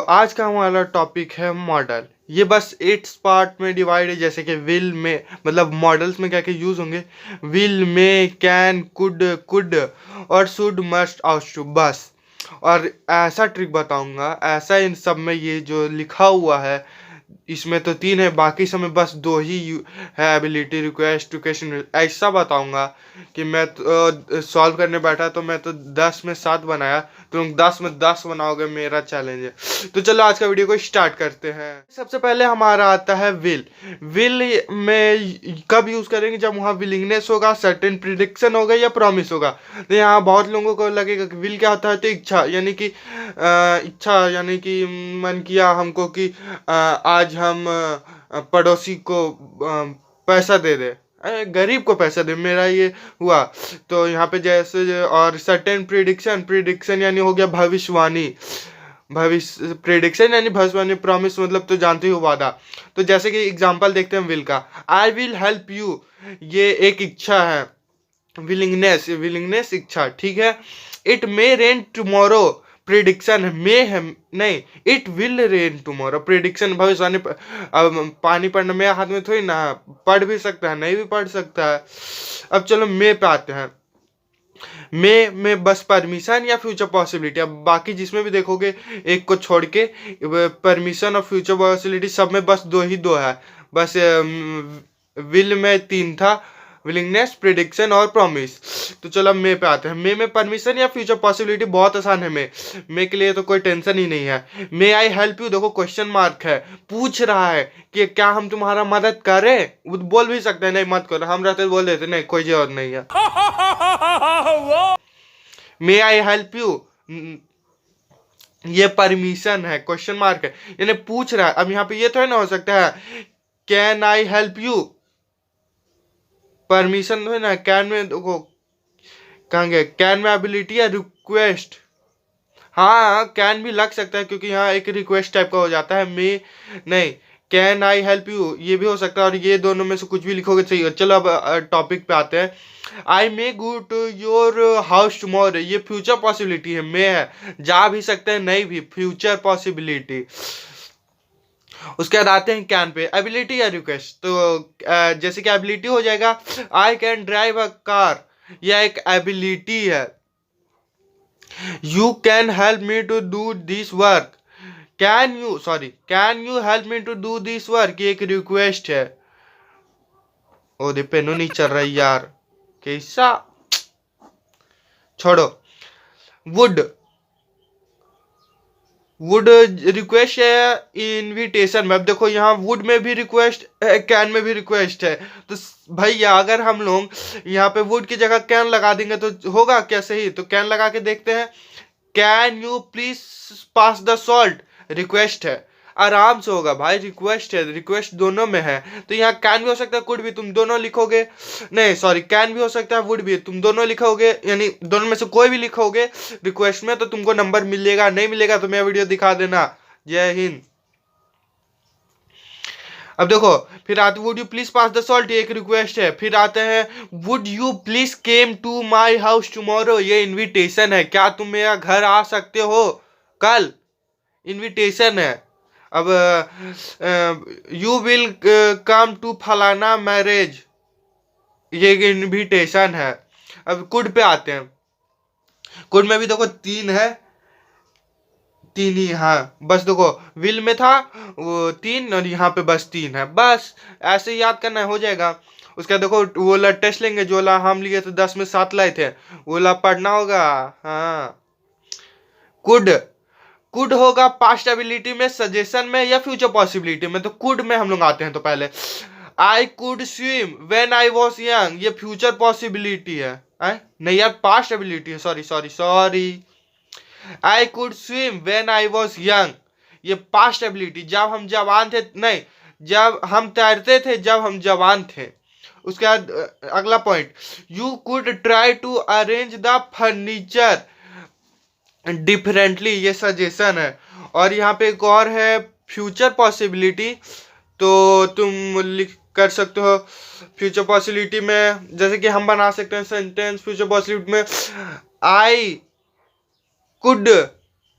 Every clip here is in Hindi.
आज का हमारा टॉपिक है मॉडल। ये बस 8 पार्ट में डिवाइड है, जैसे कि विल में, मतलब मॉडल्स में क्या क्या यूज होंगे। विल में कैन, कुड और शुड, मस्ट, आउट टू, बस। और ऐसा ट्रिक बताऊंगा, ऐसा इन सब में ये जो लिखा हुआ है इसमें तो 3 है, बाकी सब में बस 2 ही है, एबिलिटी, रिक्वेस्ट, क्वेश्चन। ऐसा बताऊंगा कि मैं तो सॉल्व करने बैठा तो मैं तो 10 में 7 बनाया, तुम 10 में 10 बनाओगे, मेरा चैलेंज है। तो चलो आज का वीडियो को स्टार्ट करते हैं। सबसे पहले हमारा आता है विल। विल में कब यूज करेंगे? जब वहाँ विलिंगनेस होगा, सर्टेन प्रिडिक्शन होगा या प्रॉमिस होगा। तो यहाँ बहुत लोगों को लगेगा कि विल क्या होता है, तो इच्छा, यानी कि इच्छा, यानी कि मन किया हमको कि आज हम पड़ोसी को पैसा दे दे, गरीब को पैसा दे, मेरा ये हुआ। तो यहाँ पे जैसे, और सर्टेन प्रिडिक्शन, प्रिडिक्शन यानी हो गया भविष्यवाणी, भविष्य, प्रिडिक्शन यानी भविष्यवाणी, प्रॉमिस मतलब तो जानते हो, वादा। तो जैसे कि एग्जांपल देखते हैं विल का, आई विल हेल्प यू, ये एक इच्छा है। विलिंगनेस, विलिंगनेस इच्छा, ठीक है। It may rain tomorrow, prediction में है, नहीं, it will rain tomorrow, prediction भविष्यवाणी। अब पानी पढ़ना मेरे हाथ में थोड़ी ना, पढ़ भी सकता है, नहीं भी पढ़ सकता है। अब चलो मे पे आते हैं। मे में बस परमिशन या फ्यूचर पॉसिबिलिटी। अब बाकी जिसमें भी देखोगे एक को छोड़ के परमिशन और फ्यूचर पॉसिबिलिटी, सब में बस दो है। बस विल में 3 था, विलिंगनेस, प्रिडिक्शन और प्रॉमिस। तो चलो अब मे पे आते हैं। मे में परमिशन या फ्यूचर पॉसिबिलिटी बहुत आसान है। मे के लिए तो कोई टेंशन ही नहीं है। मे आई हेल्प यू, देखो क्वेश्चन मार्क है, पूछ रहा है कि क्या हम तुम्हारा मदद करें। वो बोल भी सकते हैं नहीं मत करो, हम रहते बोल देते नहीं, कोई जरूरत नहीं है। मे आई हेल्प यू, ये परमिशन है, क्वेश्चन मार्क है, यानी पूछ रहा है। अब यहाँ पे ये थोड़ा ना हो सकता है can I help you, permission है ना। कैन में देखो कहाँ गया, कैन में एबिलिटी या रिक्वेस्ट। हाँ, कैन भी लग सकता है क्योंकि यहाँ एक रिक्वेस्ट टाइप का हो जाता है। मे नहीं, कैन आई हेल्प यू ये भी हो सकता है, और ये दोनों में से कुछ भी लिखोगे सही हो। चलो अब टॉपिक पे आते हैं। I may go to your house tomorrow, ये फ्यूचर पॉसिबिलिटी है, मे है, जा भी सकते हैं, नहीं भी, फ्यूचर पॉसिबिलिटी। उसके बाद आते हैं कैन पे, एबिलिटी या रिक्वेस्ट। तो जैसे कि एबिलिटी हो जाएगा I can drive a car, यह एक एबिलिटी है। You can help me to do this work, can you help me to do this work, ये एक रिक्वेस्ट है। ओ दे पेनो नहीं चल रहा यार, कैसा, छोड़ो। वुड, वुड रिक्वेस्ट है इनविटेशन में। अब देखो यहाँ वुड में भी रिक्वेस्ट है, कैन में भी रिक्वेस्ट है। तो भैया अगर हम लोग यहाँ पे वुड की जगह कैन लगा देंगे तो होगा क्या सही? तो कैन लगा के देखते हैं। Can you please pass the salt, request है, आराम से होगा भाई, रिक्वेस्ट है, रिक्वेस्ट दोनों में है। तो यहाँ कैन भी हो सकता है, कुड भी, तुम दोनों लिखोगे, नहीं सॉरी, कैन भी हो सकता है, वुड भी, तुम दोनों लिखोगे, यानी दोनों में से कोई भी लिखोगे रिक्वेस्ट में तो तुमको नंबर मिलेगा, नहीं मिलेगा तो मैं वीडियो दिखा देना। जय हिंद। अब देखो फिर आते, would you please pass the salt, ये एक रिक्वेस्ट है। फिर आते हैं would you please came to my house tomorrow, ये इन्विटेशन है, क्या तुम मेरा घर आ सकते हो कल, इन्विटेशन है। अब यू विल कम टू फलाना मैरिज, ये इनविटेशन है। अब कुड पे आते हैं। कुड में भी देखो 3 है, 3 ही, हाँ बस देखो विल में था वो 3 और यहाँ पे बस 3 है, बस ऐसे याद करना हो जाएगा। उसका देखो वो ला टेस्ट लेंगे, जो ला हम लिए थे 10 में 7 लाए थे, वो ला पढ़ना होगा। हाँ, कुड, कुड होगा पास्ट एबिलिटी में, सजेशन में या फ्यूचर पॉसिबिलिटी में। तो कुड में हम लोग आते हैं। तो पहले I could swim when I was young, ये फ्यूचर पॉसिबिलिटी है, नहीं यार पास्ट एबिलिटी है, sorry sorry sorry. I could swim when I was young, ये पास्ट एबिलिटी, जब हम जवान थे, नहीं, जब हम तैरते थे जब हम जवान थे। उसके बाद अगला point, you could try to arrange the furniture differently, ये सजेशन है। और यहाँ पे एक और है फ्यूचर पॉसिबिलिटी, तो तुम लिख कर सकते हो फ्यूचर पॉसिबिलिटी में, जैसे कि हम बना सकते हैं सेंटेंस फ्यूचर पॉसिबिलिटी में, I could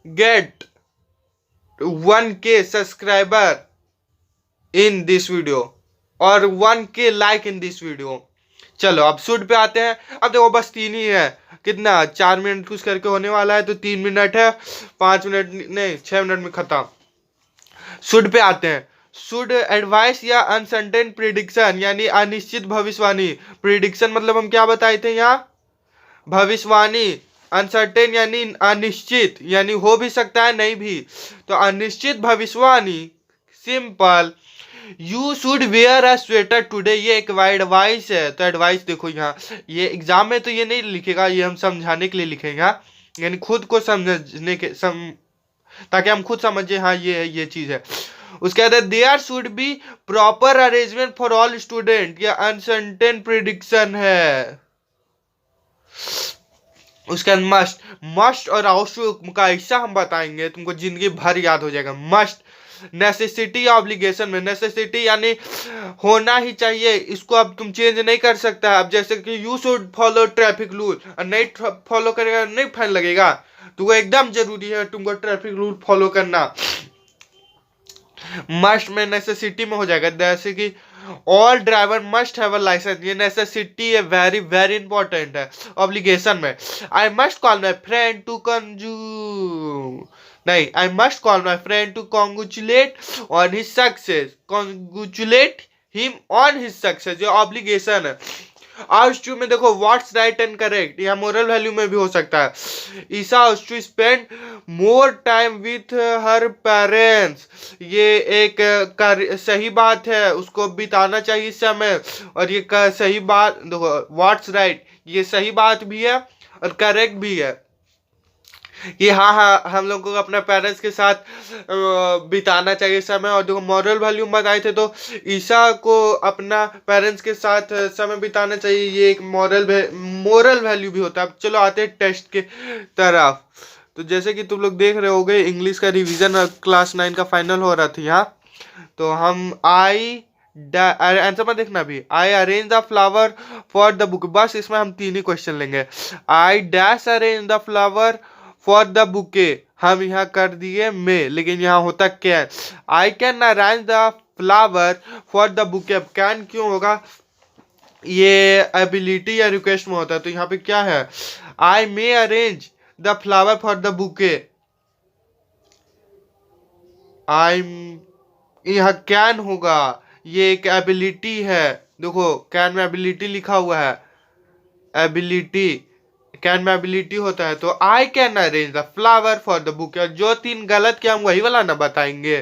get 1K subscriber in this video और 1K like in this video. चलो अब शुड पे आते हैं। अब देखो बस 3 ही है, कितना 4 मिनट कुछ करके होने वाला है, तो 3 मिनट है, 5 मिनट नहीं 6 मिनट में खत्म। शुड पे आते हैं। शुड एडवाइस या अनसर्टेन प्रिडिक्शन यानी अनिश्चित भविष्यवाणी। प्रिडिक्शन मतलब हम क्या बताए थे यहाँ, भविष्यवाणी। अनसर्टेन यानी अनिश्चित, यानी हो भी सकता है नहीं भी, तो अनिश्चित भविष्यवाणी। Simple, you should wear a sweater today, ये एक एडवाइस है। तो एडवाइस देखो यहाँ, ये एग्जाम में तो ये नहीं लिखेगा, ये हम समझाने के लिए लिखेगा, यानी खुद को समझने के ताकि हम खुद समझे हाँ ये चीज है। उसके बाद there should be proper arrangement for all student, या अनसर्टेन प्रिडिक्शन है। उसके बाद मस्ट, मस्ट और आवश्यक का ऐसा हम बताएंगे तुमको जिंदगी भर याद हो जाएगा। मस्ट, नेसेसिटी या ऑब्लिगेशन में। नेसेसिटी यानी होना ही चाहिए, इसको अब तुम चेंज नहीं कर सकता। अब जैसे कि you should follow traffic rule, और नहीं फॉलो करेगा नहीं फाइन लगेगा, तो एकदम जरूरी है तुमको ट्रैफिक रूल फॉलो करना। मस्ट में नेसेसिटी में हो जाएगा, जैसे कि all driver must have a licence, ये नेसेसिटी है, वेरी वेरी इंपॉर्टेंट है। ऑब्लिगेशन में I must call my friend to नहीं, I must call my friend to congratulate on his success, congratulate him on his success, ये ऑब्लिगेशन है। आउस टू में देखो व्हाट्स राइट एंड करेक्ट, या मोरल वैल्यू में भी हो सकता है। ईसा आउस to spend more time with her parents, ये एक सही बात है, उसको बिताना चाहिए इस समय। और ये सही बात देखो, व्हाट्स राइट ये सही बात भी है और करेक्ट भी है, ये हाँ हम लोग को अपने पेरेंट्स के साथ बिताना चाहिए समय। और देखो मॉरल वैल्यू बताए थे, तो ईसा को अपना पेरेंट्स के साथ समय बिताना चाहिए, ये एक मोरल वैल्यू भी होता है। अब चलो आते हैं टेस्ट के तरफ। तो जैसे कि तुम लोग देख रहे होगे, इंग्लिश का रिवीजन क्लास 9 का फाइनल हो रहा था यहाँ, तो हम आंसर में देखना भी, आई arrange the flower for the book, बस इसमें हम 3 ही क्वेश्चन लेंगे। I dash arrange the flower for the bouquet, हम यहाँ कर दिए में, लेकिन यहाँ होता can. I can arrange the flower for the bouquet, अब कैन क्यों होगा, ये एबिलिटी या रिक्वेस्ट में होता है, तो यहाँ पे क्या है, I may arrange the flower for the bouquet. I यहाँ कैन होगा, ये एक एबिलिटी है, देखो कैन में एबिलिटी लिखा हुआ है, एबिलिटी कैन में एबिलिटी होता है, तो I can arrange the flower for the book. जो 3 गलत किया हम वही वाला ना बताएंगे।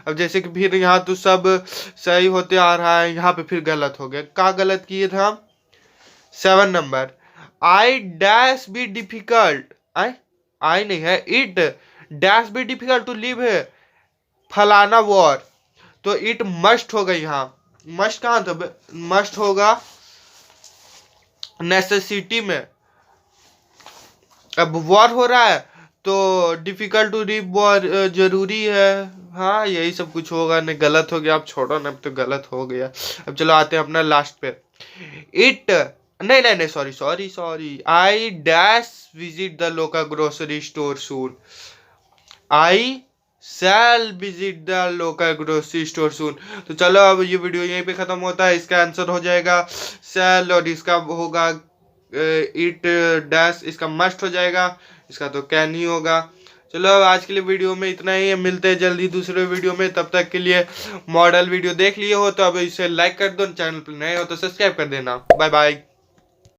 अब जैसे कि फिर यहाँ तो सब सही होते आ रहा है, यहाँ पे फिर गलत हो गया। क्या गलत किए थे हम, 7 number, I dash be difficult, I नहीं है, it dash be difficult to live है फलाना वॉर, तो इट मस्ट होगा यहाँ। मस्ट कहाँ था, मस्ट होगा नेसेसिटी में। अब वॉर हो रहा है तो डिफिकल्ट टू लिव वॉर जरूरी है, हाँ यही सब कुछ होगा। नहीं गलत हो गया, अब छोड़ो ना, अब तो गलत हो गया। अब चलो आते हैं अपना लास्ट पे। इट नहीं sorry, I dash visit the local grocery store soon, I shall visit the local grocery store soon. तो चलो अब ये वीडियो यहीं पे खत्म होता है। इसका आंसर हो जाएगा शैल, और इसका होगा इट डैश, इसका मस्ट हो जाएगा, इसका तो कैन ही होगा। चलो अब आज के लिए वीडियो में इतना ही, मिलते हैं जल्दी दूसरे वीडियो में। तब तक के लिए मॉडल वीडियो देख लिए हो तो अब इसे लाइक कर दो, चैनल पर नए हो तो सब्सक्राइब कर देना। Bye bye.